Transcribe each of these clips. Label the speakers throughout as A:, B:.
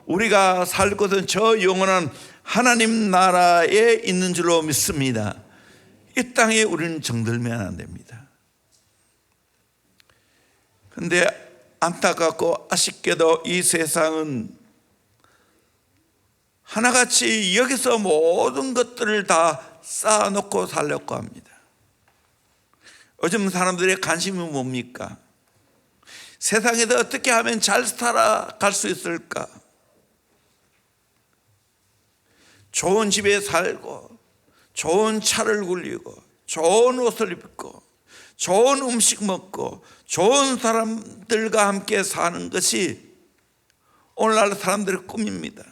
A: 우리가 살 곳은 저 영원한 하나님 나라에 있는 줄로 믿습니다. 이 땅에 우리는 정들면 안 됩니다. 그런데 안타깝고 아쉽게도 이 세상은 하나같이 여기서 모든 것들을 다 쌓아놓고 살려고 합니다. 요즘 사람들의 관심이 뭡니까? 세상에서 어떻게 하면 잘 살아갈 수 있을까? 좋은 집에 살고 좋은 차를 굴리고 좋은 옷을 입고 좋은 음식 먹고 좋은 사람들과 함께 사는 것이 오늘날 사람들의 꿈입니다.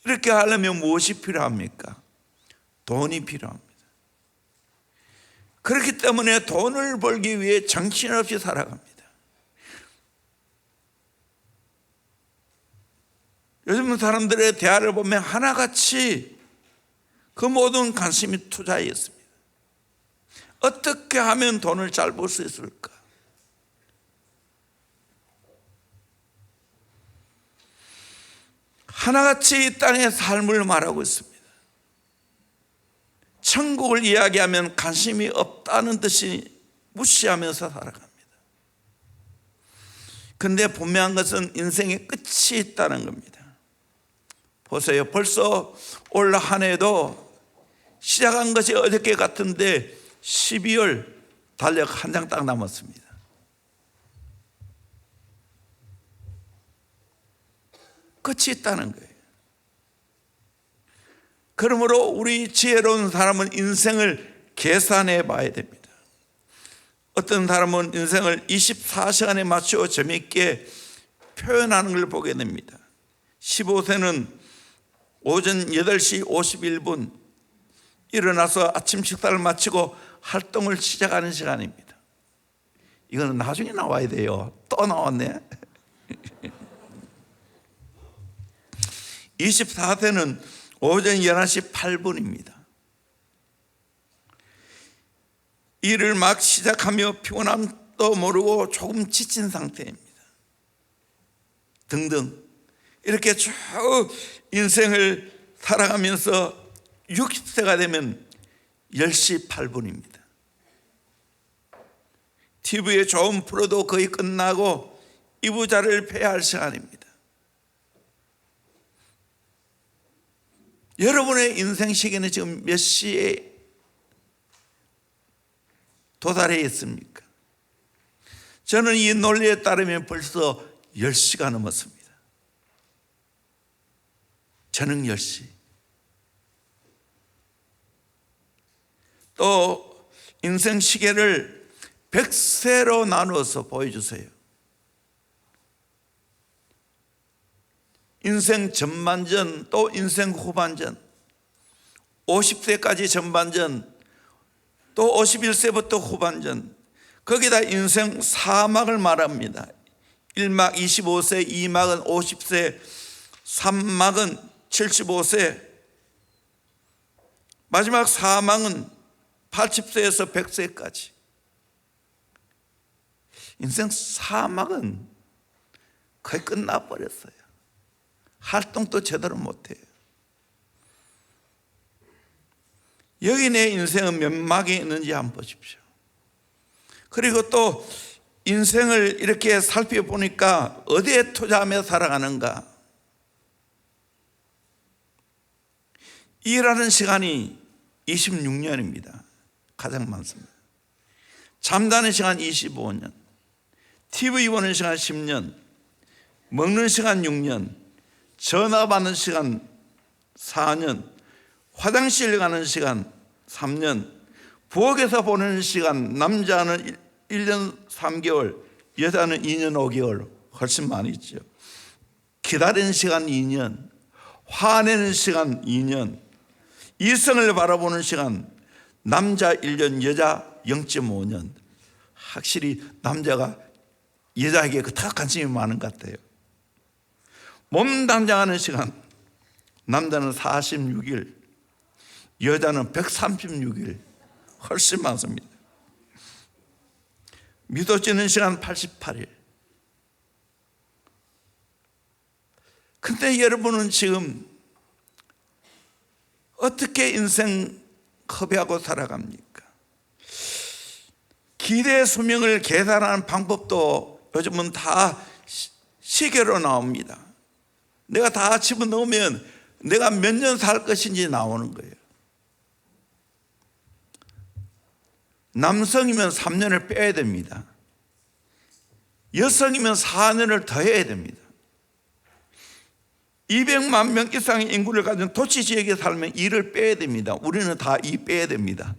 A: 이렇게 하려면 무엇이 필요합니까? 돈이 필요합니다. 그렇기 때문에 돈을 벌기 위해 정신없이 살아갑니다. 요즘 사람들의 대화를 보면 하나같이 그 모든 관심이 투자에 있습니다. 어떻게 하면 돈을 잘 벌 수 있을까? 하나같이 이 땅의 삶을 말하고 있습니다. 천국을 이야기하면 관심이 없다는 듯이 무시하면서 살아갑니다. 그런데 분명한 것은 인생의 끝이 있다는 겁니다. 보세요. 벌써 올 한 해도 시작한 것이 어저께 같은데 12월 달력 한 장 딱 남았습니다. 끝이 있다는 거예요. 그러므로 우리 지혜로운 사람은 인생을 계산해 봐야 됩니다. 어떤 사람은 인생을 24시간에 맞추어 재미있게 표현하는 걸 보게 됩니다. 15세는 오전 8시 51분 일어나서 아침 식사를 마치고 활동을 시작하는 시간입니다. 이거는 나중에 나와야 돼요. 또 나왔네. 24세는 오전 11시 8분입니다. 일을 막 시작하며 피곤함도 모르고 조금 지친 상태입니다. 등등 이렇게 쭉 인생을 살아가면서 60세가 되면 10시 8분입니다. TV에 좋은 프로도 거의 끝나고 이부자를 패할 시간입니다. 여러분의 인생 시계는 지금 몇 시에 도달해 있습니까? 저는 이 논리에 따르면 벌써 10시가 넘었습니다. 저녁 10시. 또 인생 시계를 100세로 나누어서 보여주세요. 인생 전반전 또 인생 후반전, 50세까지 전반전, 또 51세부터 후반전, 거기다 인생 4막을 말합니다. 1막 25세, 2막은 50세, 3막은 75세, 마지막 4막은 80세에서 100세까지. 인생 4막은 거의 끝나버렸어요. 활동도 제대로 못해요. 여기 내 인생은 몇 막에 있는지 한번 보십시오. 그리고 또 인생을 이렇게 살펴보니까 어디에 투자하며 살아가는가? 일하는 시간이 26년입니다. 가장 많습니다. 잠자는 시간 25년, TV 보는 시간 10년, 먹는 시간 6년, 전화 받는 시간 4년, 화장실 가는 시간 3년, 부엌에서 보내는 시간, 남자는 1년 3개월, 여자는 2년 5개월, 훨씬 많이 있죠. 기다리는 시간 2년, 화내는 시간 2년, 이성을 바라보는 시간, 남자 1년, 여자 0.5년. 확실히 남자가 여자에게 더 관심이 많은 것 같아요. 몸 단장하는 시간, 남자는 46일, 여자는 136일, 훨씬 많습니다. 미도 찌는 시간 88일. 근데 여러분은 지금 어떻게 인생 허비하고 살아갑니까? 기대 수명을 계산하는 방법도 요즘은 다 시계로 나옵니다. 내가 다 집어넣으면 내가 몇 년 살 것인지 나오는 거예요. 남성이면 3년을 빼야 됩니다. 여성이면 4년을 더 해야 됩니다. 200만 명 이상의 인구를 가진 도시 지역에 살면 2를 빼야 됩니다. 우리는 다 2 빼야 됩니다.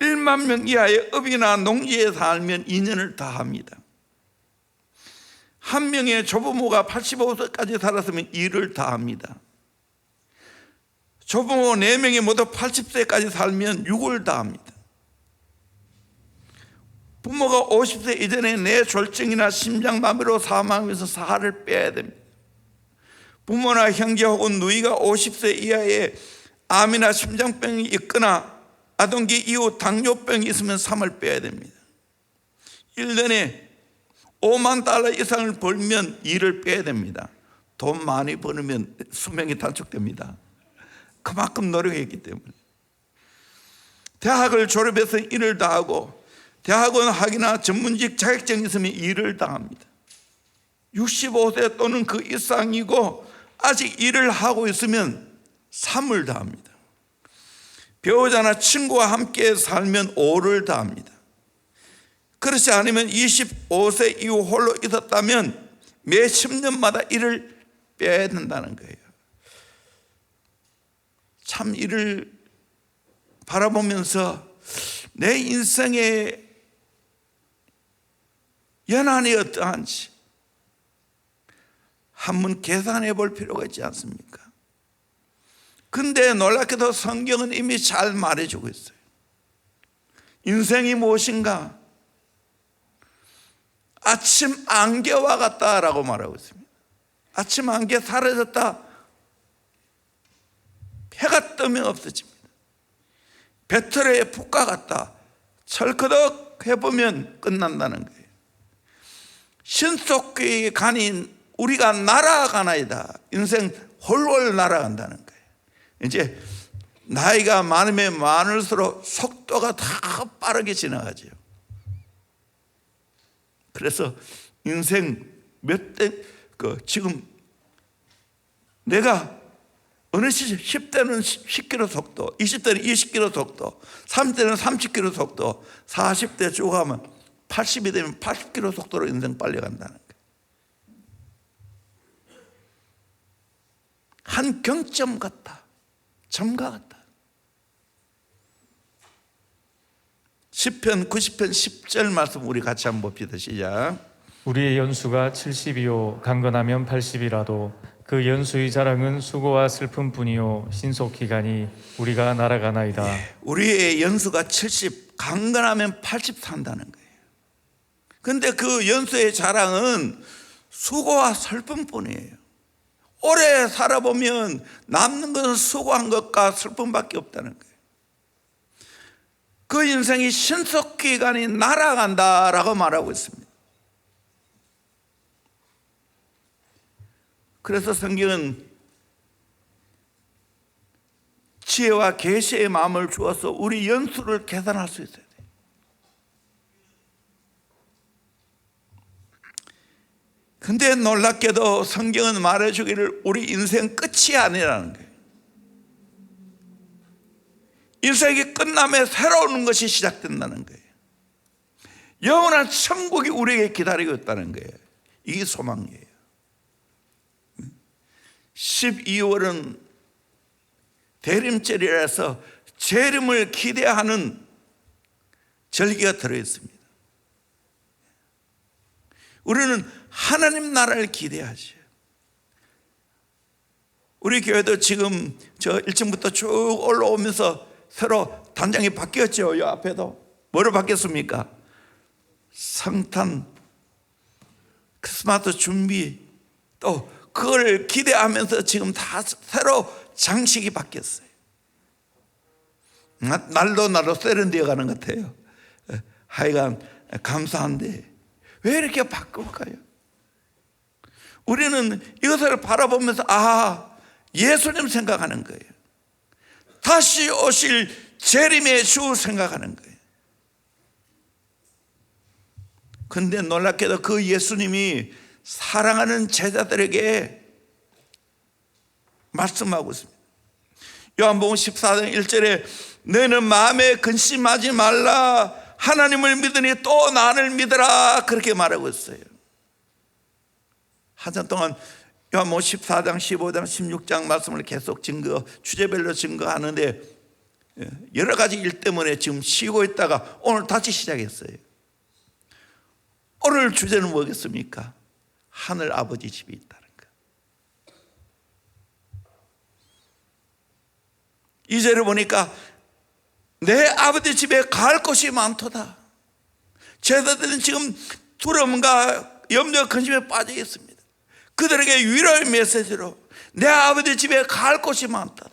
A: 1만 명 이하의 업이나 농지에 살면 2년을 더 합니다. 한 명의 조부모가 85세까지 살았으면 2를 더 합니다. 조부모 4명이 모두 80세까지 살면 6을 더 합니다. 부모가 50세 이전에 뇌졸중이나 심장마비로 사망해서 4를 빼야 됩니다. 부모나 형제 혹은 누이가 50세 이하의 암이나 심장병이 있거나 아동기 이후 당뇨병이 있으면 3을 빼야 됩니다. 1년에 5만 달러 이상을 벌면 2를 빼야 됩니다. 돈 많이 벌면 수명이 단축됩니다. 그만큼 노력했기 때문에. 대학을 졸업해서 일을 다 하고 대학원 학위나 전문직 자격증이 있으면 일을 다 합니다. 65세 또는 그 이상이고 아직 일을 하고 있으면 3을 다 합니다. 배우자나 친구와 함께 살면 5를 다 합니다. 그렇지 않으면 25세 이후 홀로 있었다면 매 10년마다 일을 빼야 된다는 거예요. 참 이를 바라보면서 내 인생의 연한이 어떠한지 한번 계산해 볼 필요가 있지 않습니까? 근데 놀랍게도 성경은 이미 잘 말해주고 있어요. 인생이 무엇인가? 아침 안개와 같다라고 말하고 있습니다. 아침 안개 사라졌다. 해가 뜨면 없어집니다. 배틀의 붓과 같다. 철커덕 해보면 끝난다는 거예요. 신속히 가닌 우리가 날아가나이다. 인생 훨훨 날아간다는 거예요. 이제 나이가 많으면 많을수록 속도가 더 빠르게 지나가죠. 그래서 인생 지금 내가 어느 시절 10대는 10km 속도, 20대는 20km 속도, 30대는 30km 속도, 40대 쭉 가면 80이 되면 80km 속도로 인생 빨리 간다는 거예요. 한 경점 같다. 점과 같다. 시편 90편 10절 말씀 우리 같이 한번 봅시다. 시작.
B: 우리의 연수가 70이요 강건하면 80이라도 그 연수의 자랑은 수고와 슬픔뿐이요 신속히 가니 우리가 날아가나이다.
A: 우리의 연수가 70, 강건하면 80 산다는 거예요. 근데 그 연수의 자랑은 수고와 슬픔뿐이에요. 오래 살아보면 남는 것은 수고한 것과 슬픔밖에 없다는 거예요. 그 인생이 신속히 가니 날아간다라고 말하고 있습니다. 그래서 성경은 지혜와 계시의 마음을 주어서 우리 연수를 계산할 수 있어야 돼요. 근데 놀랍게도 성경은 말해주기를 우리 인생 끝이 아니라는 거예요. 인생이 끝나면 새로운 것이 시작된다는 거예요. 영원한 천국이 우리에게 기다리고 있다는 거예요. 이게 소망이에요. 12월은 대림절이라서 재림을 기대하는 절기가 들어있습니다. 우리는 하나님 나라를 기대하죠. 우리 교회도 지금 저 1층부터 쭉 올라오면서 새로 단장이 바뀌었죠. 이 앞에도 뭐로 바뀌었습니까? 성탄, 크리스마스 준비, 또 그걸 기대하면서 지금 다 새로 장식이 바뀌었어요. 날로 세련되어 가는 것 같아요. 하여간 감사한데 왜 이렇게 바꿀까요? 우리는 이것을 바라보면서 예수님 생각하는 거예요. 다시 오실 재림의 주 생각하는 거예요. 그런데 놀랍게도 그 예수님이 사랑하는 제자들에게 말씀하고 있습니다. 요한복음 14장 1절에 너희는 마음에 근심하지 말라, 하나님을 믿으니 또 나를 믿으라, 그렇게 말하고 있어요. 한참 동안 요한복음 14장, 15장, 16장 말씀을 계속 주제별로 증거하는데 여러 가지 일 때문에 지금 쉬고 있다가 오늘 다시 시작했어요. 오늘 주제는 뭐겠습니까? 하늘 아버지 집이 있다는 거. 2절에 보니까 내 아버지 집에 갈 곳이 많도다. 제자들은 지금 두려움과 염려, 근심에 빠져 있습니다. 그들에게 위로의 메시지로 내 아버지 집에 갈 곳이 많다.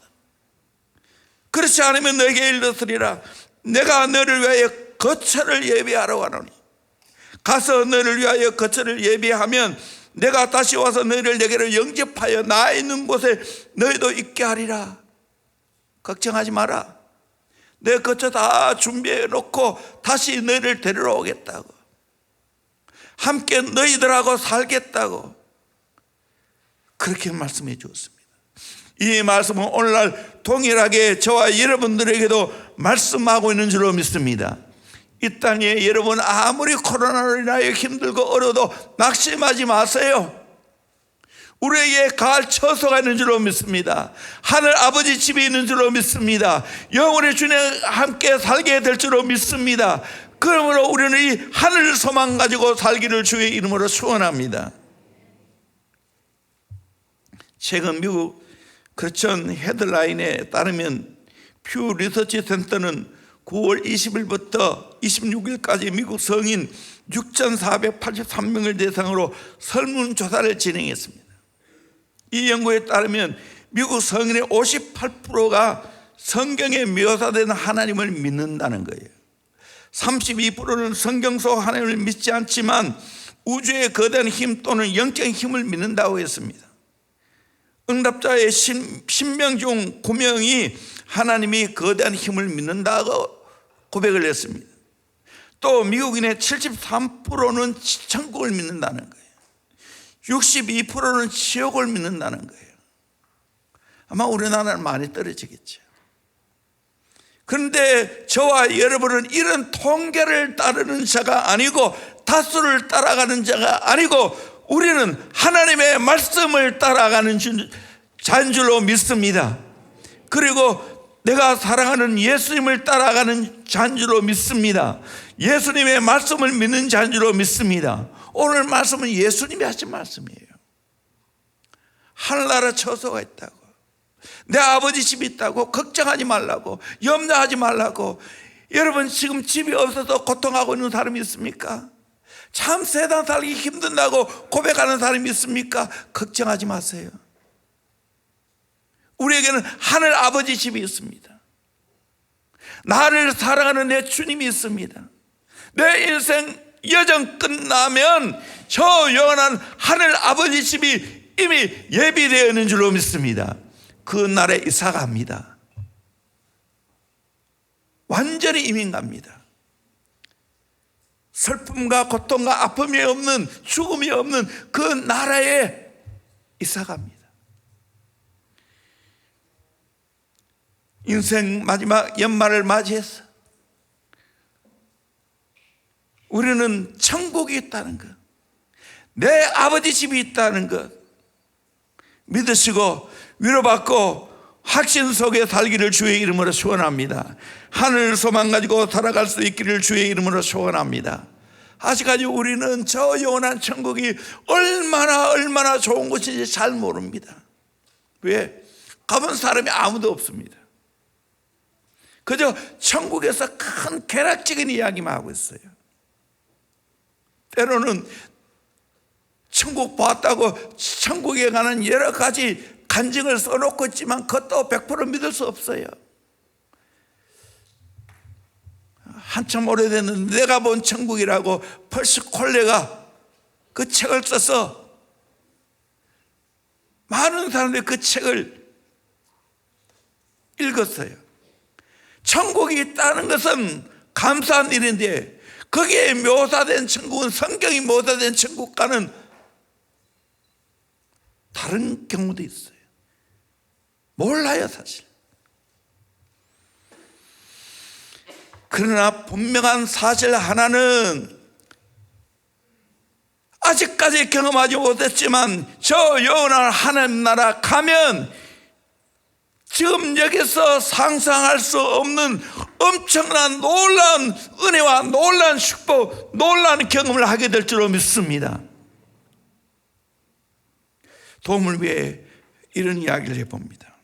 A: 그렇지 않으면 너에게 일러서리라. 내가 너를 위하여 거처를 예비하러 가노니 가서 너를 위하여 거처를 예비하면 내가 다시 와서 너희를 내게로 영접하여 나 있는 곳에 너희도 있게 하리라. 걱정하지 마라. 내 거처 다 준비해 놓고 다시 너희를 데리러 오겠다고, 함께 너희들하고 살겠다고 그렇게 말씀해 주었습니다. 이 말씀은 오늘날 동일하게 저와 여러분들에게도 말씀하고 있는 줄로 믿습니다. 이 땅에 여러분 아무리 코로나로 인하여 힘들고 어려도 낙심하지 마세요. 우리에게 갈 처소가 있는 줄로 믿습니다. 하늘 아버지 집이 있는 줄로 믿습니다. 영원히 주님과 함께 살게 될 줄로 믿습니다. 그러므로 우리는 이 하늘 소망 가지고 살기를 주의 이름으로 축원합니다. 최근 미국 크리스천 헤드라인에 따르면 퓨 리서치 센터는 9월 20일부터 26일까지 미국 성인 6,483명을 대상으로 설문조사를 진행했습니다. 이 연구에 따르면 미국 성인의 58%가 성경에 묘사된 하나님을 믿는다는 거예요. 32%는 성경 속 하나님을 믿지 않지만 우주의 거대한 힘 또는 영적인 힘을 믿는다고 했습니다. 응답자의 10명 중 9명이 하나님이 거대한 힘을 믿는다고 고백을 했습니다. 또 미국인의 73%는 천국을 믿는다는 거예요. 62%는 지옥을 믿는다는 거예요. 아마 우리나라는 많이 떨어지겠죠. 그런데 저와 여러분은 이런 통계를 따르는 자가 아니고 다수를 따라가는 자가 아니고 우리는 하나님의 말씀을 따라가는 자인 줄로 믿습니다. 그리고 내가 사랑하는 예수님을 따라가는 자인 줄로 믿습니다. 예수님의 말씀을 믿는 자인 줄로 믿습니다. 오늘 말씀은 예수님이 하신 말씀이에요. 하늘나라 처소가 있다고, 내 아버지 집이 있다고, 걱정하지 말라고, 염려하지 말라고. 여러분 지금 집이 없어서 고통하고 있는 사람이 있습니까? 참 세상 살기 힘든다고 고백하는 사람이 있습니까? 걱정하지 마세요. 우리에게는 하늘 아버지 집이 있습니다. 나를 사랑하는 내 주님이 있습니다. 내 인생 여정 끝나면 저 영원한 하늘 아버지 집이 이미 예비되어 있는 줄로 믿습니다. 그 날에 이사 갑니다. 완전히 이민 갑니다. 슬픔과 고통과 아픔이 없는, 죽음이 없는 그 나라에 이사 갑니다. 인생 마지막 연말을 맞이해서 우리는 천국이 있다는 것, 내 아버지 집이 있다는 것 믿으시고 위로받고 확신 속에 살기를 주의 이름으로 축원합니다. 하늘 소망 가지고 살아갈 수 있기를 주의 이름으로 축원합니다. 아직까지 우리는 저 영원한 천국이 얼마나 좋은 곳인지 잘 모릅니다. 왜? 가본 사람이 아무도 없습니다. 그저 천국에서 큰 쾌락적인 이야기만 하고 있어요. 때로는 천국 봤다고 천국에 가는 여러 가지 간증을 써놓고 있지만 그것도 100% 믿을 수 없어요. 한참 오래됐는데 내가 본 천국이라고 펄스 콜레가 그 책을 써서 많은 사람들이 그 책을 읽었어요. 천국이 있다는 것은 감사한 일인데 거기에 묘사된 천국은 성경이 묘사된 천국과는 다른 경우도 있어요. 몰라요, 사실. 그러나 분명한 사실 하나는 아직까지 경험하지 못했지만 저 영원한 하나님 나라 가면 지금 여기서 상상할 수 없는 엄청난 놀라운 은혜와 놀라운 축복, 놀라운 경험을 하게 될 줄로 믿습니다. 도움을 위해 이런 이야기를 해봅니다.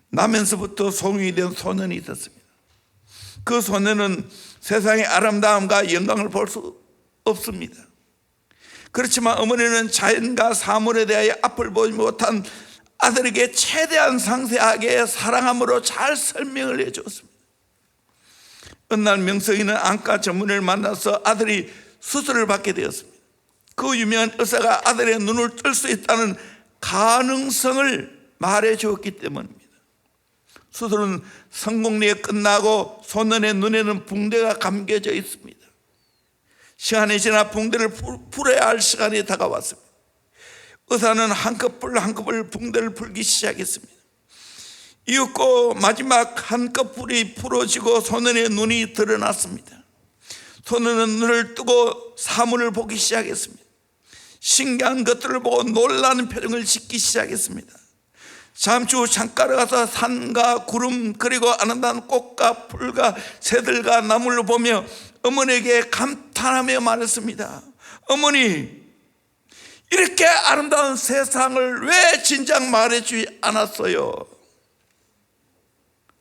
A: 나면서부터 소명이 된 소년이 있었습니다. 그 소년은 세상의 아름다움과 영광을 볼 수 없습니다. 그렇지만 어머니는 자연과 사물에 대하여 앞을 보지 못한 아들에게 최대한 상세하게 사랑함으로 잘 설명을 해주었습니다. 어느 날 명성이는 안과 전문의를 만나서 아들이 수술을 받게 되었습니다. 그 유명한 의사가 아들의 눈을 뜰 수 있다는 가능성을 말해 주었기 때문입니다. 수술은 성공리에 끝나고 소년의 눈에는 붕대가 감겨져 있습니다. 시간이 지나 붕대를 풀어야 할 시간이 다가왔습니다. 의사는 한꺼풀 한꺼풀 붕대를 풀기 시작했습니다. 이윽고 마지막 한꺼풀이 풀어지고 소년의 눈이 드러났습니다. 소년은 눈을 뜨고 사물을 보기 시작했습니다. 신기한 것들을 보고 놀라는 표정을 짓기 시작했습니다. 잠시 후 창가로 가서 산과 구름 그리고 아름다운 꽃과 풀과 새들과 나무를 보며 어머니에게 감탄하며 말했습니다. 어머니, 이렇게 아름다운 세상을 왜 진작 말해주지 않았어요?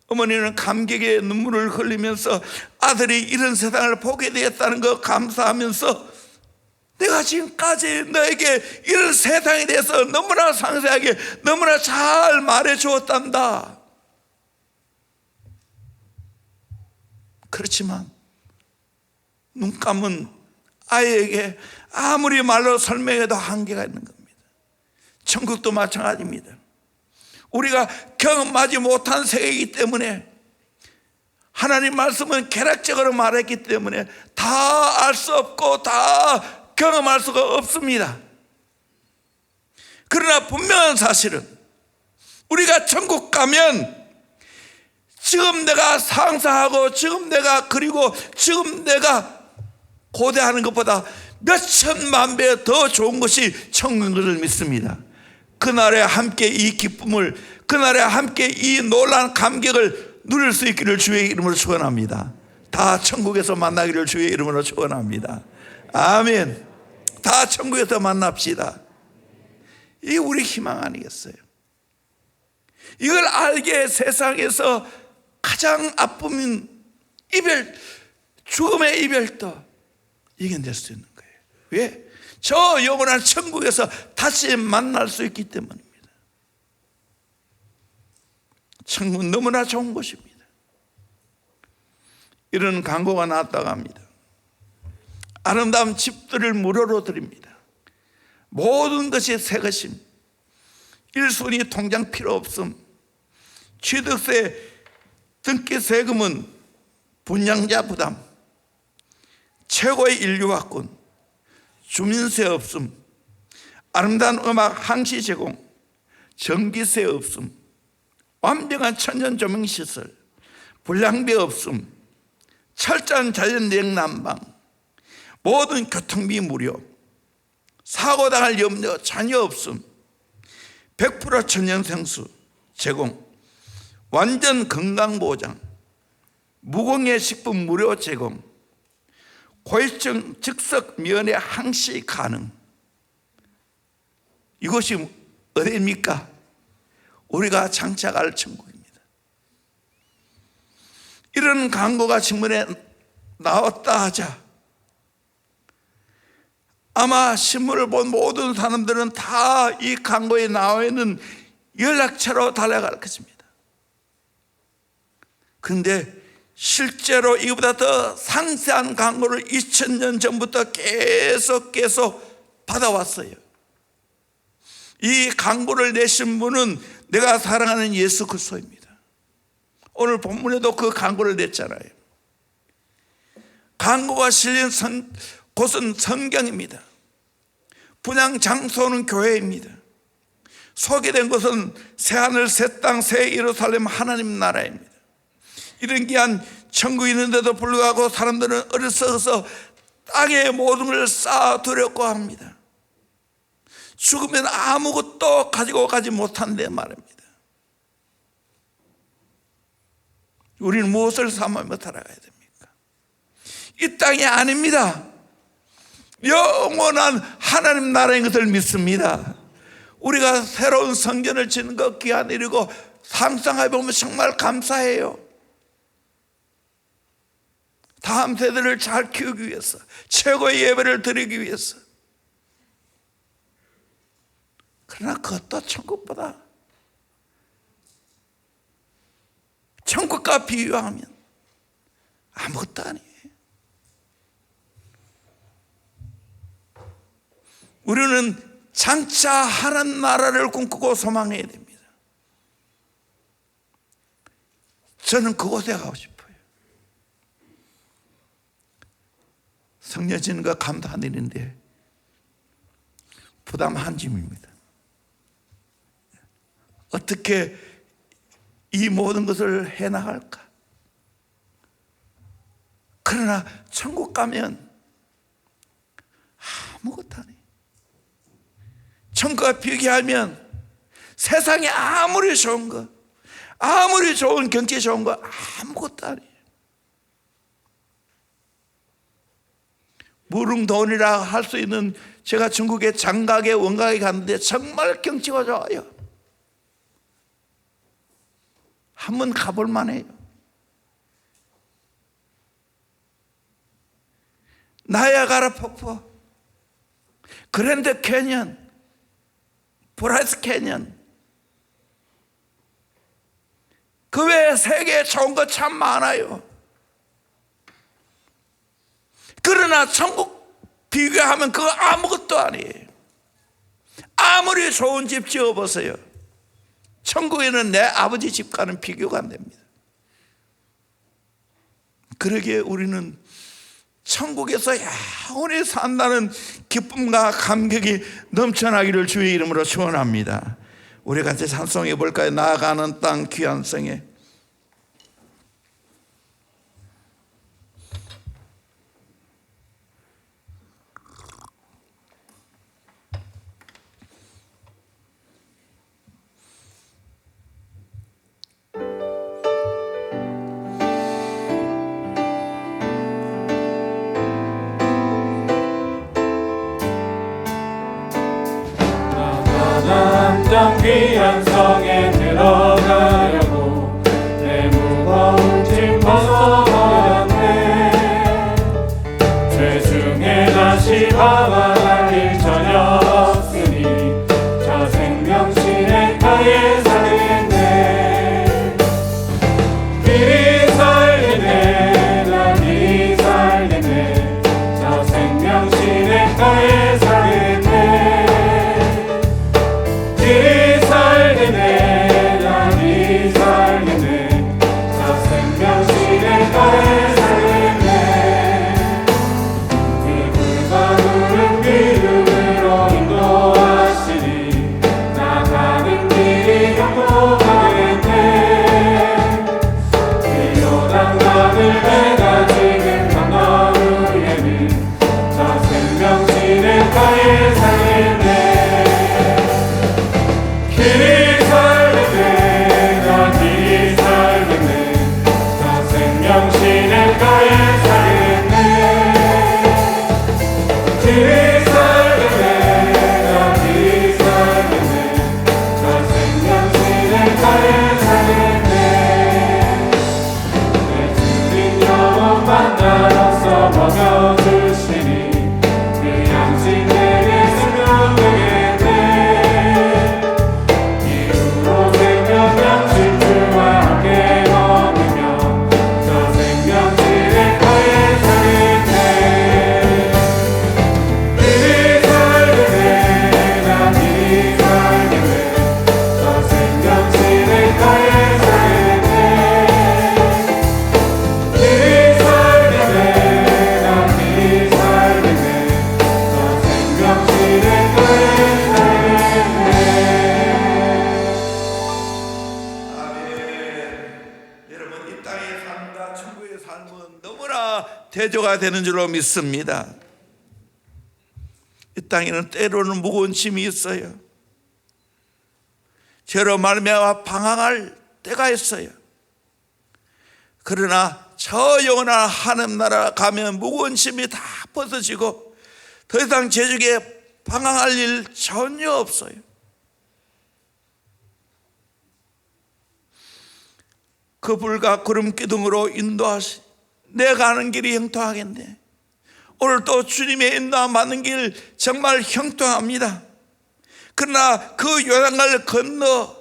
A: 어머니는 감격의 눈물을 흘리면서 아들이 이런 세상을 보게 되었다는 거 감사하면서 내가 지금까지 너에게 이런 세상에 대해서 너무나 상세하게 너무나 잘 말해주었단다. 그렇지만 눈 감은 아이에게 아무리 말로 설명해도 한계가 있는 겁니다. 천국도 마찬가지입니다. 우리가 경험하지 못한 세계이기 때문에 하나님 말씀은 개략적으로 말했기 때문에 다 알 수 없고 다 경험할 수가 없습니다. 그러나 분명한 사실은 우리가 천국 가면 지금 내가 상상하고 지금 내가 그리고 지금 내가 고대하는 것보다 몇천만 배 더 좋은 것이 천국인 것을 믿습니다. 그날에 함께 이 기쁨을, 그날에 함께 이 놀라운 감격을 누릴 수 있기를 주의 이름으로 축원합니다. 다 천국에서 만나기를 주의 이름으로 축원합니다. 아멘. 다 천국에서 만납시다. 이게 우리 희망 아니겠어요? 이걸 알게 세상에서 가장 아픔인 이별, 죽음의 이별도 이겨낼 수 있는 거예요. 왜? 저 영원한 천국에서 다시 만날 수 있기 때문입니다. 천국은 너무나 좋은 곳입니다. 이런 광고가 나왔다고 합니다. 아름다운 집들을 무료로 드립니다. 모든 것이 새 것임, 1순위 통장 필요 없음, 취득세 등기 세금은 분양자 부담, 최고의 인류학군, 주민세 없음, 아름다운 음악 항시 제공, 전기세 없음, 완벽한 천연 조명시설, 불량배 없음, 철저한 자연내역 난방, 모든 교통비 무료, 사고 당할 염려 전혀 없음, 100% 천연생수 제공, 완전 건강보장, 무공해 식품 무료 제공, 고혈증 즉석 면회 항시 가능. 이것이 어디입니까? 우리가 장착할 천국입니다. 이런 광고가 신문에 나왔다 하자 아마 신문을 본 모든 사람들은 다 이 광고에 나와 있는 연락처로 달려갈 것입니다. 그런데 실제로 이보다 더 상세한 광고를 2000년 전부터 계속 받아왔어요. 이 강구를 내신 분은 내가 사랑하는 예수 그리스도입니다. 오늘 본문에도 그 강구를 냈잖아요. 강구가 실린 곳은 성경입니다. 분향 장소는 교회입니다. 소개된 것은 새하늘 새 땅 새 예루살렘 하나님 나라입니다. 이런 귀한 천국이 있는데도 불구하고 사람들은 어리석어서 땅에 모든 걸 쌓아두려고 합니다. 죽으면 아무것도 가지고 가지 못한데 말입니다. 우리는 무엇을 삼으며 살아가야 됩니까? 이 땅이 아닙니다. 영원한 하나님 나라인 것을 믿습니다. 우리가 새로운 성전을 짓는 것 귀한 일이고 상상해보면 정말 감사해요. 다음 세대를 잘 키우기 위해서, 최고의 예배를 드리기 위해서. 그러나 그것도 천국보다, 천국과 비유하면 아무것도 아니에요. 우리는 장차 하나님 나라를 꿈꾸고 소망해야 됩니다. 저는 그곳에 가고 싶어요. 성전 짓는 거 감당한 일인데 부담 한 짐입니다. 어떻게 이 모든 것을 해나갈까? 그러나 천국 가면 아무것도 아니에요. 천국과 비교하면 세상에 아무리 좋은 거, 아무리 좋은 경치 좋은 거 아무것도 아니에요. 무릉도원이라 할 수 있는, 제가 중국의 장각에 원각에 갔는데 정말 경치가 좋아요. 한번 가볼 만해요. 나야가라 폭포, 그랜드 캐년, 브라이스 캐년, 그 외에 세계에 좋은 거 참 많아요. 그러나 천국 비교하면 그거 아무것도 아니에요. 아무리 좋은 집 지어보세요. 천국에는 내 아버지 집과는 비교가 안 됩니다. 그러기에 우리는 천국에서 영원히 산다는 기쁨과 감격이 넘쳐나기를 주의 이름으로 축원합니다. 우리 같이 찬송해 볼까요? 나아가는 땅 귀한 성에.
B: 가장 귀한 성에 들어가려고 내 무거운 짐 벗어버렸네. 죄 중에 다시 방황할 일 전혀 없으니 저 생명 시냇가에 살겠네. 길이 살겠네, 난 길이 살겠네, 저 생명 시냇가에 살겠네. 길이 살겠네,
A: 대조가 되는 줄로 믿습니다. 이 땅에는 때로는 무거운 짐이 있어요. 죄로 말미암아 방황할 때가 있어요. 그러나 저 영원한 하나님 나라 가면 무거운 짐이 다 벗어지고 더 이상 죄중에 방황할 일 전혀 없어요. 그 불과 구름 기둥으로 인도하시 내가 가는 길이 형통하겠네. 오늘 또 주님의 인도함 받는 길 정말 형통합니다. 그러나 그 요단강을 건너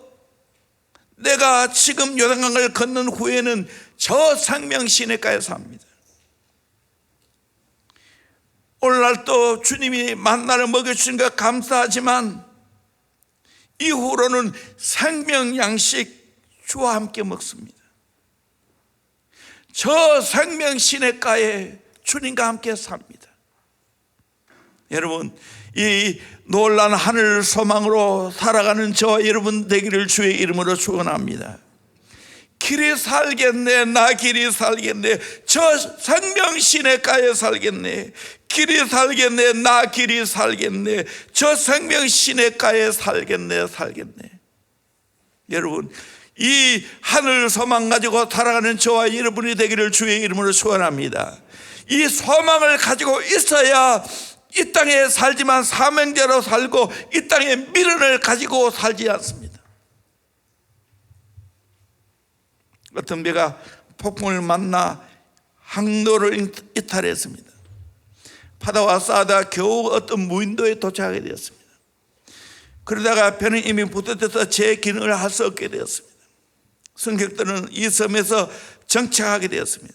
A: 내가 지금 요단강을 건넌 후에는 저 생명 시내가에 삽니다. 오늘날 또 주님이 만나를 먹여주신 것 감사하지만 이후로는 생명 양식 주와 함께 먹습니다. 저 생명 시내가에 주님과 함께 삽니다. 여러분, 이 놀란 하늘 소망으로 살아가는 저와 여러분 되기를 주의 이름으로 축원합니다. 길이 살겠네, 나 길이 살겠네, 저 생명 시내가에 살겠네, 길이 살겠네, 나 길이 살겠네, 저 생명 시내가에 살겠네. 여러분, 이 하늘 소망 가지고 살아가는 저와 여러분이 되기를 주의 이름으로 축원합니다. 이 소망을 가지고 있어야 이 땅에 살지만 사명자로 살고 이 땅에 미련을 가지고 살지 않습니다. 어떤 배가 폭풍을 만나 항로를 이탈했습니다. 바다와 싸우다 겨우 어떤 무인도에 도착하게 되었습니다. 그러다가 배는 이미 부딪혀서 제 기능을 할 수 없게 되었습니다. 승객들은 이 섬에서 정착하게 되었습니다.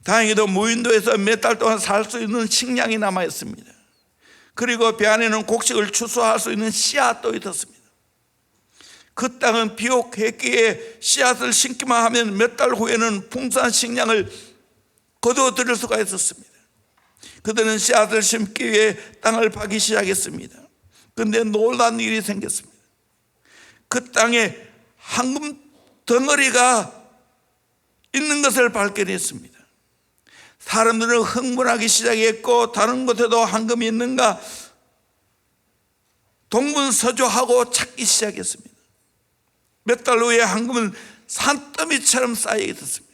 A: 다행히도 무인도에서 몇 달 동안 살 수 있는 식량이 남아 있습니다. 그리고 배 안에는 곡식을 추수할 수 있는 씨앗도 있었습니다. 그 땅은 비옥 했기에 씨앗을 심기만 하면 몇 달 후에는 풍성한 식량을 거두어들일 수가 있었습니다. 그들은 씨앗을 심기 위해 땅을 파기 시작했습니다. 그런데 놀라운 일이 생겼습니다. 그 땅에 황금 덩어리가 있는 것을 발견했습니다. 사람들은 흥분하기 시작했고 다른 곳에도 황금이 있는가 동분서주하고 찾기 시작했습니다. 몇 달 후에 황금은 산더미처럼 쌓여 있었습니다.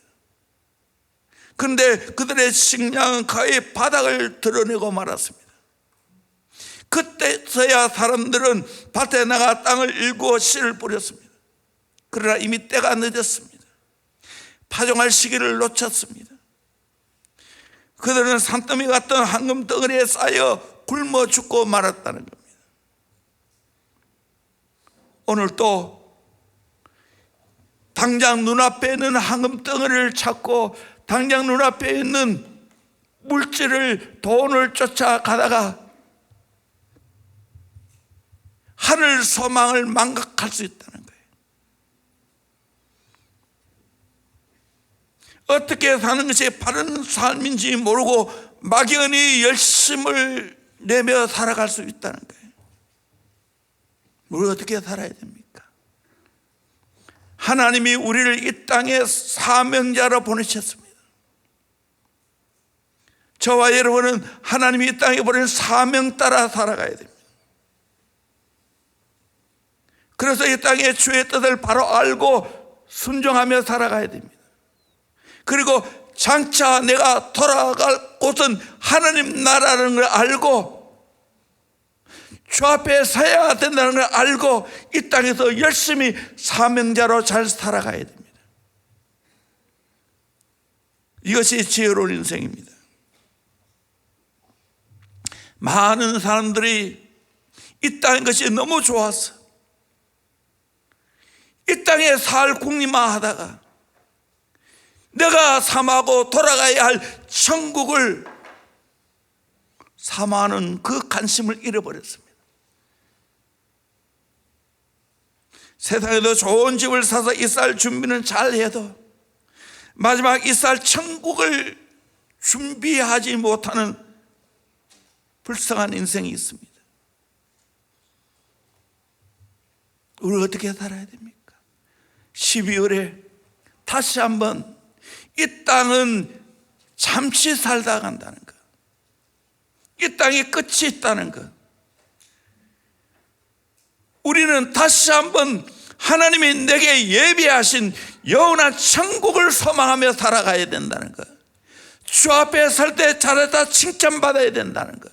A: 그런데 그들의 식량은 거의 바닥을 드러내고 말았습니다. 그때서야 사람들은 밭에 나가 땅을 일구어 씨를 뿌렸습니다. 그러나 이미 때가 늦었습니다. 파종할 시기를 놓쳤습니다. 그들은 산더미 같던 황금 덩어리에 쌓여 굶어 죽고 말았다는 겁니다. 오늘 또 당장 눈앞에 있는 황금 덩어리를 찾고 당장 눈앞에 있는 물질을 돈을 쫓아가다가 하늘 소망을 망각할 수 있다는 거예요. 어떻게 사는 것이 바른 삶인지 모르고 막연히 열심을 내며 살아갈 수 있다는 거예요. 우리 어떻게 살아야 됩니까? 하나님이 우리를 이 땅에 사명자로 보내셨습니다. 저와 여러분은 하나님이 이 땅에 보낸 사명 따라 살아가야 됩니다. 그래서 이 땅에 주의 뜻을 바로 알고 순종하며 살아가야 됩니다. 그리고 장차 내가 돌아갈 곳은 하나님 나라라는 걸 알고 주 앞에 서야 된다는 걸 알고 이 땅에서 열심히 사명자로 잘 살아가야 됩니다. 이것이 지혜로운 인생입니다. 많은 사람들이 이 땅의 것이 너무 좋아서 이 땅에 살 궁리만 하다가 내가 사모하고 돌아가야 할 천국을 사모하는 그 관심을 잃어버렸습니다. 세상에도 좋은 집을 사서 이살 준비는 잘해도 마지막 이살 천국을 준비하지 못하는 불쌍한 인생이 있습니다. 우리 어떻게 살아야 됩니까? 12월에 다시 한번 이 땅은 잠시 살다 간다는 것, 이 땅에 끝이 있다는 것, 우리는 다시 한번 하나님이 내게 예비하신 영원한 천국을 소망하며 살아가야 된다는 것, 주 앞에 설 때 잘했다 칭찬받아야 된다는 것,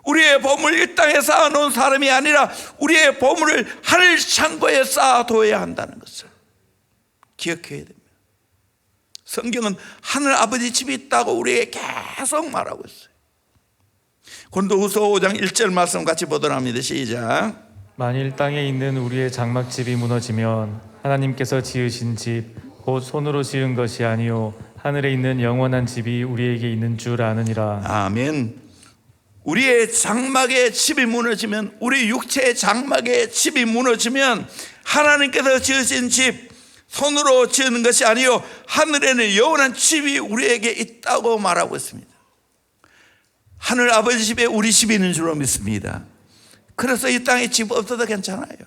A: 우리의 보물 이 땅에 쌓아놓은 사람이 아니라 우리의 보물을 하늘 창고에 쌓아둬야 한다는 것을 기억해야 됩니다. 성경은 하늘 아버지 집이 있다고 우리에게 계속 말하고 있어요. 고린도후서 5장 1절 말씀 같이 보도록 합니다. 시작.
B: 만일 땅에 있는 우리의 장막집이 무너지면 하나님께서 지으신 집 곧 손으로 지은 것이 아니요 하늘에 있는 영원한 집이 우리에게 있는 줄 아느니라.
A: 아멘. 우리의 장막의 집이 무너지면, 우리 육체의 장막의 집이 무너지면 하나님께서 지으신 집, 손으로 지은 것이 아니요 하늘에는 영원한 집이 우리에게 있다고 말하고 있습니다. 하늘 아버지 집에 우리 집이 있는 줄로 믿습니다. 그래서 이 땅에 집 없어도 괜찮아요.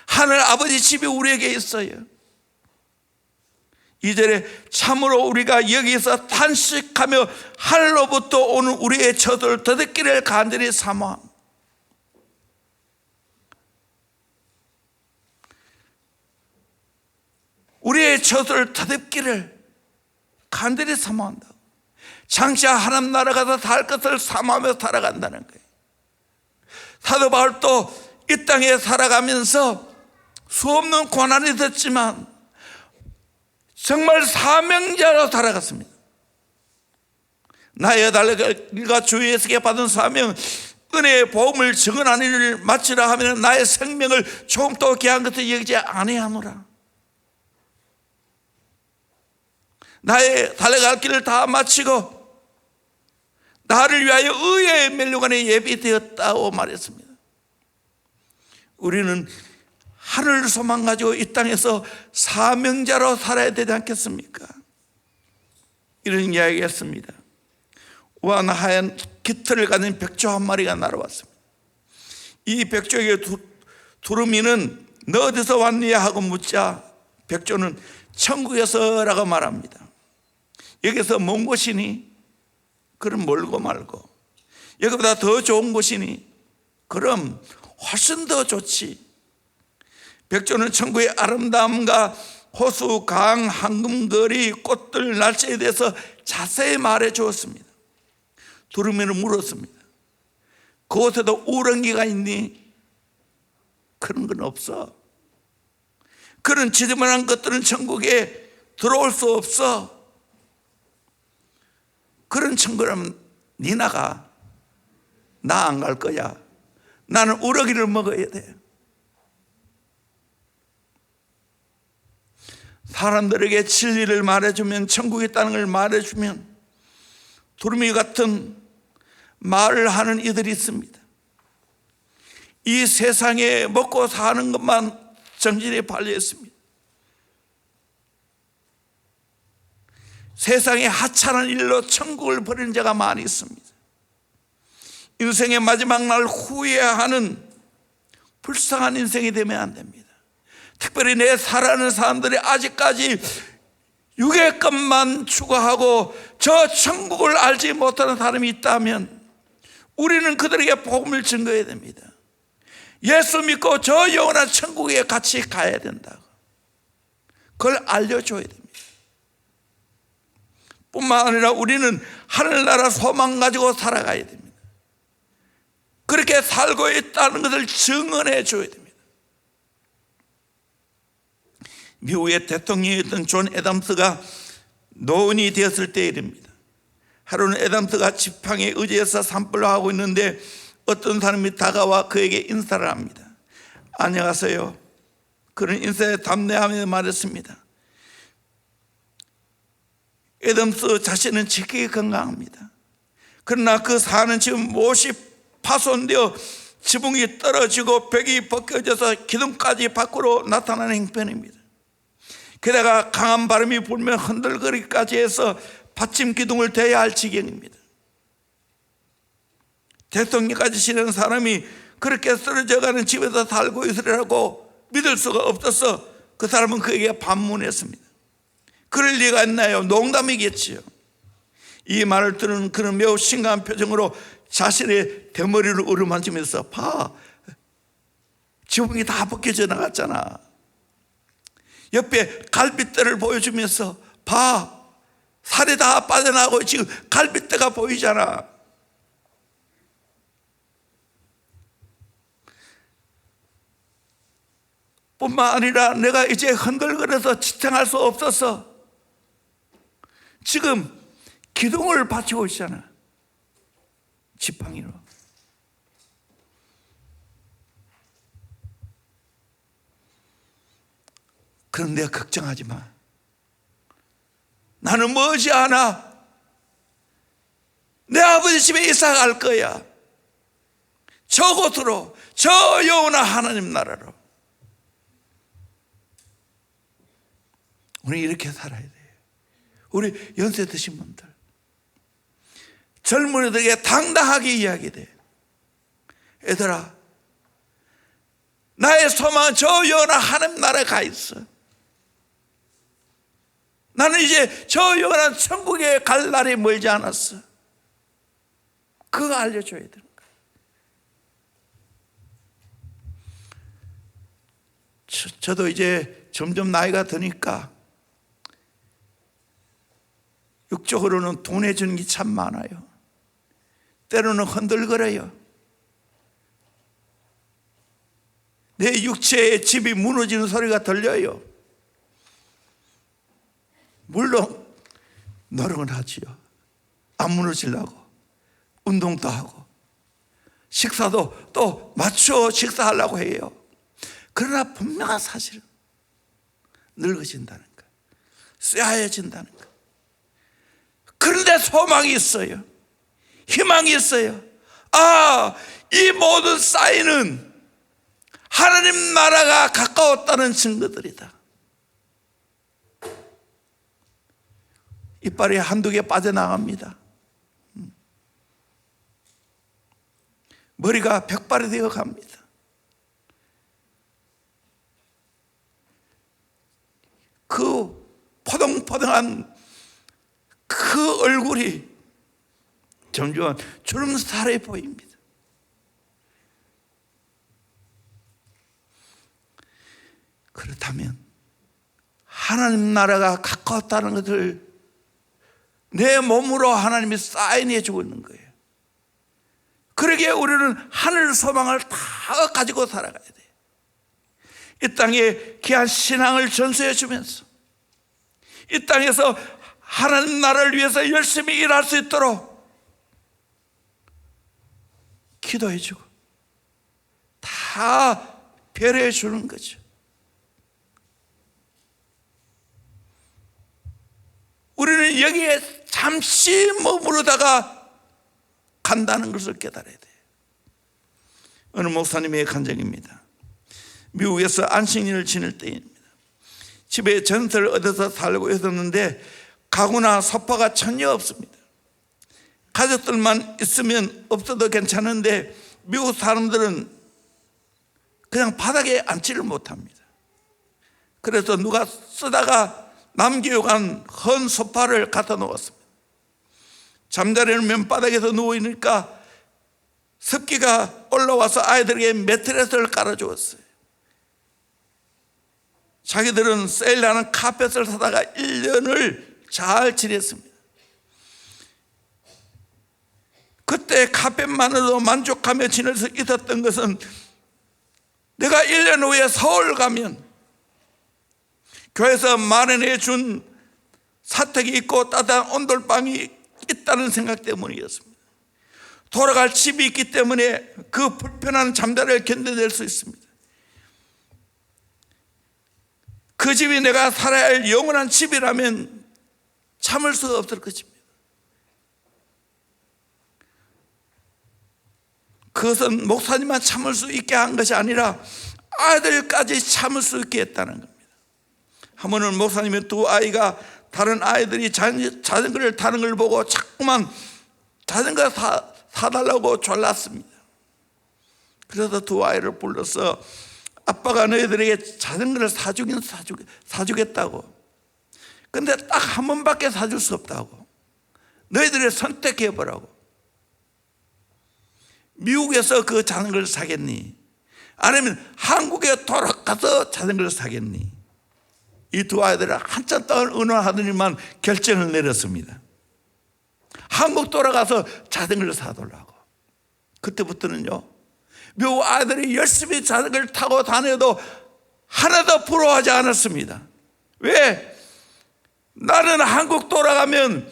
A: 하늘 아버지 집이 우리에게 있어요. 2절에 참으로 우리가 여기서 탄식하며 하늘로부터 오는 우리의 저들 더듬기를 간절히 사모함. 우리의 저들 더듬기를 간절히 사모한다. 장차 하나님 나라 가서 살 것을 사모하며 살아간다는 거예요. 사도 바울도 이 땅에 살아가면서 수없는 고난이 있었지만 정말 사명자로 살아갔습니다. 나의 달려가 주 예수께 받은 사명, 은혜의 복음을 증언하는 일을 마치라 하면 나의 생명을 조금도 귀한 것을 여기지 아니하노라. 나의 달려갈 길을 다 마치고 나를 위하여 의의 멸류관에 예비되었다고 말했습니다. 우리는 하늘을 소망 가지고 이 땅에서 사명자로 살아야 되지 않겠습니까? 이런 이야기했습니다. 우한 하얀 깃털을 가진 백조 한 마리가 날아왔습니다. 이 백조에게 두루미는 너 어디서 왔느냐 하고 묻자 백조는 천국에서라고 말합니다. 여기서 먼 곳이니? 그럼 멀고 말고. 여기보다 더 좋은 곳이니? 그럼 훨씬 더 좋지. 백조는 천국의 아름다움과 호수, 강, 황금거리, 꽃들, 날씨에 대해서 자세히 말해 주었습니다. 두루미는 물었습니다. 그곳에도 우렁이가 있니? 그런 건 없어. 그런 지저분한 것들은 천국에 들어올 수 없어. 그런 천국이라면 니 나가. 나 안 갈 거야. 나는 우럭이를 먹어야 돼. 사람들에게 진리를 말해주면, 천국에 있다는 걸 말해주면 두루미 같은 말을 하는 이들이 있습니다. 이 세상에 먹고 사는 것만 정신에 팔려 있습니다. 세상에 하찮은 일로 천국을 버리는 자가 많이 있습니다. 인생의 마지막 날 후회하는 불쌍한 인생이 되면 안 됩니다. 특별히 내 사랑하는 사람들이 아직까지 육의 것만 추구하고 저 천국을 알지 못하는 사람이 있다면 우리는 그들에게 복음을 증거해야 됩니다. 예수 믿고 저 영원한 천국에 같이 가야 된다고 그걸 알려줘야 됩니다. 뿐만 아니라 우리는 하늘나라 소망 가지고 살아가야 됩니다. 그렇게 살고 있다는 것을 증언해 줘야 됩니다. 미국의 대통령이었던 존 애덤스가 노인이 되었을 때 일입니다. 하루는 애덤스가 지팡이에 의지해서 산불을 하고 있는데 어떤 사람이 다가와 그에게 인사를 합니다. 안녕하세요. 그는 인사에 담대하며 말했습니다. 애덤스 자신은 지극히 건강합니다. 그러나 그 사는 집은 못이 파손되어 지붕이 떨어지고 벽이 벗겨져서 기둥까지 밖으로 나타나는 형편입니다. 게다가 강한 바람이 불면 흔들거리기까지 해서 받침 기둥을 대야 할 지경입니다. 대통령까지 지낸 사람이 그렇게 쓰러져가는 집에서 살고 있으리라고 믿을 수가 없어서 그 사람은 그에게 반문했습니다. 그럴 리가 있나요? 농담이겠지요. 이 말을 들은 그는 매우 심각한 표정으로 자신의 대머리를 어루만지면서 봐, 지붕이 다 벗겨져 나갔잖아. 옆에 갈빗대를 보여주면서 봐, 살이 다 빠져나가고 지금 갈빗대가 보이잖아. 뿐만 아니라 내가 이제 흔들거려서 지탱할 수 없어서 지금 기둥을 받치고 있잖아, 지팡이로. 그런데 걱정하지 마. 나는 머지않아 내 아버지 집에 이사 갈 거야. 저곳으로, 저 영원한 하나님 나라로. 우리 이렇게 살아야 돼요. 우리 연세 드신 분들, 젊은이들에게 당당하게 이야기돼. 얘들아, 나의 소망은 저 영원한 하나님 나라에 가 있어. 나는 이제 저 영원한 천국에 갈 날이 멀지 않았어. 그거 알려줘야 되는 거야. 저도 이제 점점 나이가 드니까 육적으로는 둔해지는 게 참 많아요. 때로는 흔들거려요. 내 육체의 집이 무너지는 소리가 들려요. 물론 노력은 하지요. 안 무너지려고 운동도 하고 식사도 또 맞춰 식사하려고 해요. 그러나 분명한 사실은 늙어진다는 거, 쇠하여진다는 거. 그런데 소망이 있어요. 희망이 있어요. 아, 이 모든 사인은 하나님 나라가 가까웠다는 증거들이다. 이빨이 한두 개 빠져나갑니다. 머리가 백발이 되어 갑니다. 그 포동포동한 그 얼굴이 점점 주름살에 보입니다. 그렇다면 하나님 나라가 가까웠다는 것을 내 몸으로 하나님이 사인해 주고 있는 거예요. 그러기에 우리는 하늘 소망을 다 가지고 살아가야 돼요. 이 땅에 귀한 신앙을 전수해 주면서 이 땅에서 하나님 나라를 위해서 열심히 일할 수 있도록 기도해 주고 다 배려해 주는 거죠. 우리는 여기에 잠시 머무르다가 간다는 것을 깨달아야 돼요. 어느 목사님의 간증입니다. 미국에서 안식일을 지낼 때입니다. 집에 전세를 얻어서 살고 있었는데 가구나 소파가 전혀 없습니다. 가족들만 있으면 없어도 괜찮은데 미국 사람들은 그냥 바닥에 앉지를 못합니다. 그래서 누가 쓰다가 남겨간 헌 소파를 갖다 놓았습니다. 잠자리는 맨바닥에서 누워있으니까 습기가 올라와서 아이들에게 매트리스를 깔아주었어요. 자기들은 세일하는 카펫을 사다가 1년을 잘 지냈습니다. 그때 카펫만으로도 만족하며 지낼 수 있었던 것은 내가 1년 후에 서울 가면 교회에서 마련해 준 사택이 있고 따뜻한 온돌방이 있다는 생각 때문이었습니다. 돌아갈 집이 있기 때문에 그 불편한 잠자리를 견뎌낼 수 있습니다. 그 집이 내가 살아야 할 영원한 집이라면 참을 수가 없을 것입니다. 그것은 목사님만 참을 수 있게 한 것이 아니라 아이들까지 참을 수 있게 했다는 겁니다. 한 번은 목사님의 두 아이가 다른 아이들이 자전거를 타는 걸 보고 자꾸만 자전거 사달라고 졸랐습니다. 그래서 두 아이를 불러서 아빠가 너희들에게 자전거를 사주겠다고. 근데 딱 한 번밖에 사줄 수 없다고. 너희들이 선택해보라고. 미국에서 그 자전거를 사겠니? 아니면 한국에 돌아가서 자전거를 사겠니? 이 두 아이들은 한참 동안 의논하더니만 결정을 내렸습니다. 한국 돌아가서 자전거를 사달라고. 그때부터는요, 미국 아이들이 열심히 자전거를 타고 다녀도 하나도 부러워하지 않았습니다. 왜? 나는 한국 돌아가면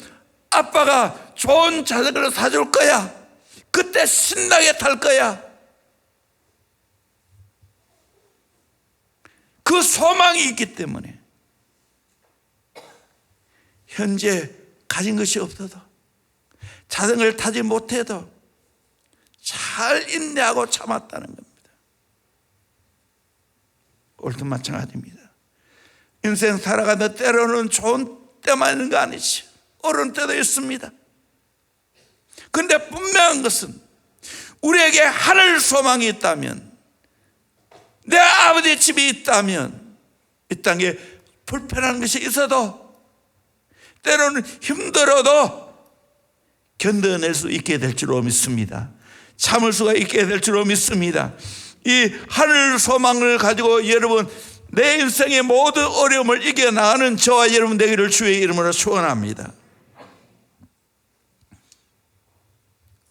A: 아빠가 좋은 자전거를 사줄 거야. 그때 신나게 탈 거야. 그 소망이 있기 때문에 현재 가진 것이 없어도, 자전거를 타지 못해도 잘 인내하고 참았다는 겁니다. 오늘도 마찬가지입니다. 인생 살아가는데 때로는 좋은 때만 있는 거 아니지. 어려운 때도 있습니다. 그런데 분명한 것은 우리에게 하늘 소망이 있다면, 내 아버지 집이 있다면, 이 땅에 불편한 것이 있어도, 때로는 힘들어도 견뎌낼 수 있게 될 줄로 믿습니다. 참을 수가 있게 될 줄로 믿습니다. 이 하늘 소망을 가지고 여러분, 내 인생의 모든 어려움을 이겨나가는 저와 여러분 되기를 주의 이름으로 축원합니다.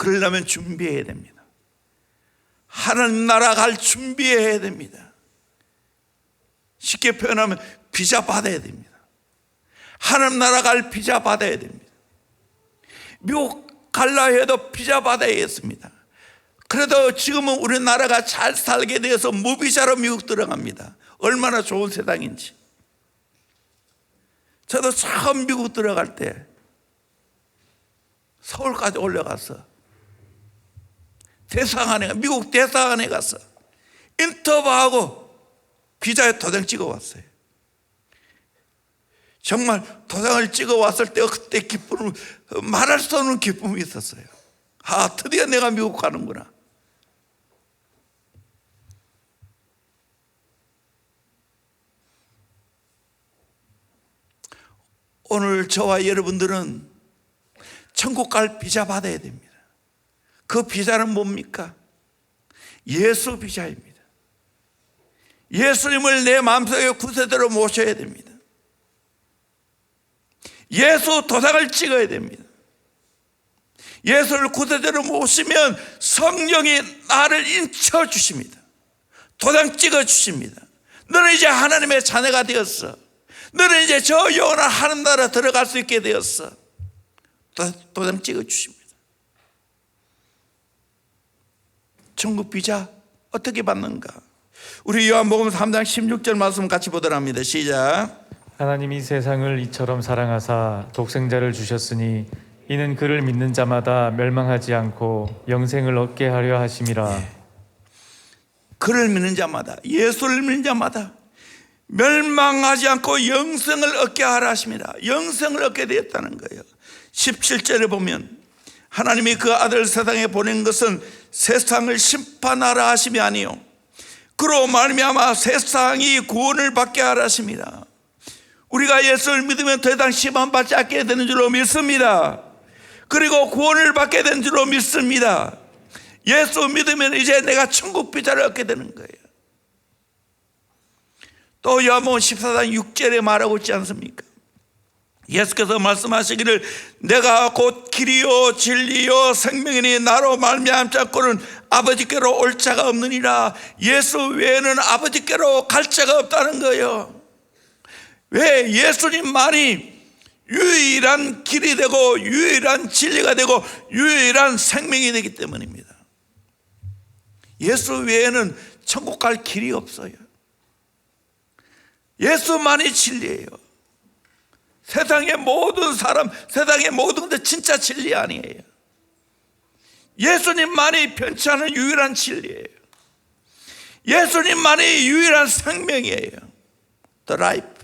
A: 그러려면 준비해야 됩니다. 하나님 나라 갈 준비해야 됩니다. 쉽게 표현하면 비자 받아야 됩니다. 하나님 나라 갈 비자 받아야 됩니다. 미국 갈라 해도 비자 받아야겠습니다. 그래도 지금은 우리나라가 잘 살게 되어서 무비자로 미국 들어갑니다. 얼마나 좋은 세상인지. 저도 처음 미국 들어갈 때 서울까지 올라가서 대사관에, 미국 대사관에 가서 인터뷰하고 비자에 도장 찍어 왔어요. 정말 도장을 찍어 왔을 때 그때 기쁨을 말할 수 없는 기쁨이 있었어요. 아, 드디어 내가 미국 가는구나. 오늘 저와 여러분들은 천국 갈 비자 받아야 됩니다. 그 비자는 뭡니까? 예수 비자입니다. 예수님을 내 마음속에 구세대로 모셔야 됩니다. 예수 도장을 찍어야 됩니다. 예수를 구세대로 모시면 성령이 나를 인쳐 주십니다. 도장 찍어 주십니다. 너는 이제 하나님의 자녀가 되었어. 너는 이제 저 영원한 하나님 나라 들어갈 수 있게 되었어. 도장 찍어 주십니다. 천국 비자 어떻게 받는가? 우리 요한복음 3장 16절 말씀 같이 보도록 합니다. 시작.
B: 하나님이 세상을 이처럼 사랑하사 독생자를 주셨으니 이는 그를 믿는 자마다 멸망하지 않고 영생을 얻게 하려 하심이라.
A: 그를 믿는 자마다, 예수를 믿는 자마다 멸망하지 않고 영생을 얻게 하라 하십니다. 영생을 얻게 되었다는 거예요. 17절에 보면 하나님이 그 아들 세상에 보낸 것은 세상을 심판하라 하심이 아니요 그로 말미암아 세상이 구원을 받게 하라 하십니다. 우리가 예수를 믿으면 더 이상 심판받지 않게 되는 줄로 믿습니다. 그리고 구원을 받게 되는 줄로 믿습니다. 예수 믿으면 이제 내가 천국 비자를 얻게 되는 거예요. 또 요한복음 14장 6절에 말하고 있지 않습니까? 예수께서 말씀하시기를 내가 곧 길이요 진리요 생명이니 나로 말미암지 않고는 아버지께로 올 자가 없느니라. 예수 외에는 아버지께로 갈 자가 없다는 거예요. 왜? 예수님만이 유일한 길이 되고 유일한 진리가 되고 유일한 생명이 되기 때문입니다. 예수 외에는 천국 갈 길이 없어요. 예수만이 진리예요. 세상의 모든 사람, 세상의 모든 것들 진짜 진리 아니에요. 예수님만이 변치 않은 유일한 진리예요. 예수님만이 유일한 생명이에요. The life.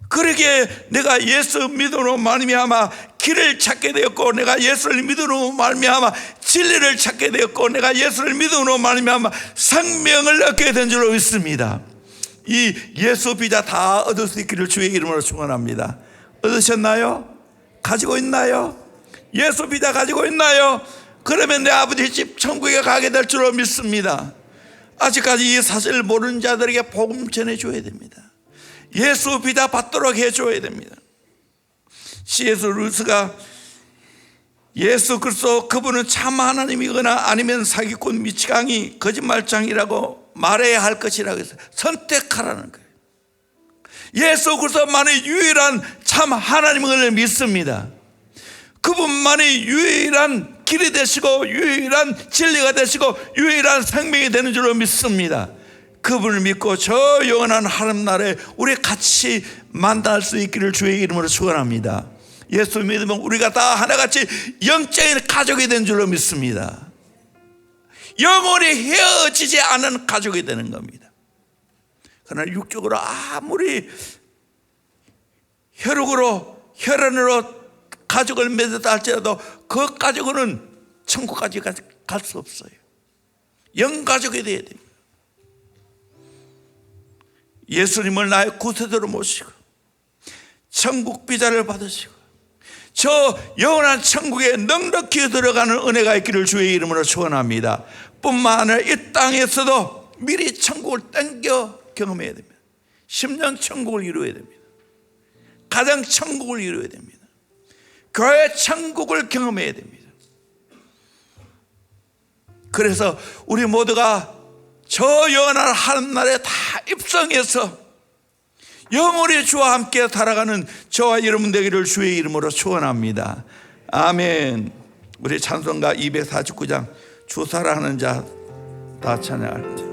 A: 그러기에 내가 예수 믿음으로 말미암아 길을 찾게 되었고, 내가 예수를 믿음으로 말미암아 진리를 찾게 되었고, 내가 예수를 믿음으로 말미암아 생명을 얻게 된 줄로 믿습니다. 이 예수 비자 다 얻을 수 있기를 주의 이름으로 축원합니다. 얻으셨나요? 가지고 있나요? 예수 비자 가지고 있나요? 그러면 내 아버지 집 천국에 가게 될 줄로 믿습니다. 아직까지 이 사실을 모르는 자들에게 복음 전해줘야 됩니다. 예수 비자 받도록 해줘야 됩니다. C.S. 루이스가 예수 그리스도 그분은 참 하나님이거나 아니면 사기꾼 미치광이 거짓말장이라고 말해야 할 것이라고 해서 선택하라는 거예요. 예수 그리스도만이 유일한 참 하나님을 믿습니다. 그분만이 유일한 길이 되시고 유일한 진리가 되시고 유일한 생명이 되는 줄로 믿습니다. 그분을 믿고 저 영원한 하늘나라에 우리 같이 만날 수 있기를 주의 이름으로 축원합니다. 예수 믿으면 우리가 다 하나같이 영적인 가족이 된 줄로 믿습니다. 영원히 헤어지지 않은 가족이 되는 겁니다. 그러나 육적으로 아무리 혈연으로 가족을 맺었다 할지라도 그 가족은 천국까지 갈 수 없어요. 영가족이 되어야 됩니다. 예수님을 나의 구세주로 모시고 천국 비자를 받으시고 저 영원한 천국에 넉넉히 들어가는 은혜가 있기를 주의 이름으로 축원합니다. 뿐만 아니라 이 땅에서도 미리 천국을 땡겨 경험해야 됩니다. 10년 천국을 이루어야 됩니다. 가정 천국을 이루어야 됩니다. 교회 천국을 경험해야 됩니다. 그래서 우리 모두가 저 영원한 하늘나라에 다 입성해서 영원히 주와 함께 살아가는 저와 여러분 되기를 주의 이름으로 축원합니다. 아멘. 우리 찬송가 249장 주 사랑하는 자 다 찬양할지.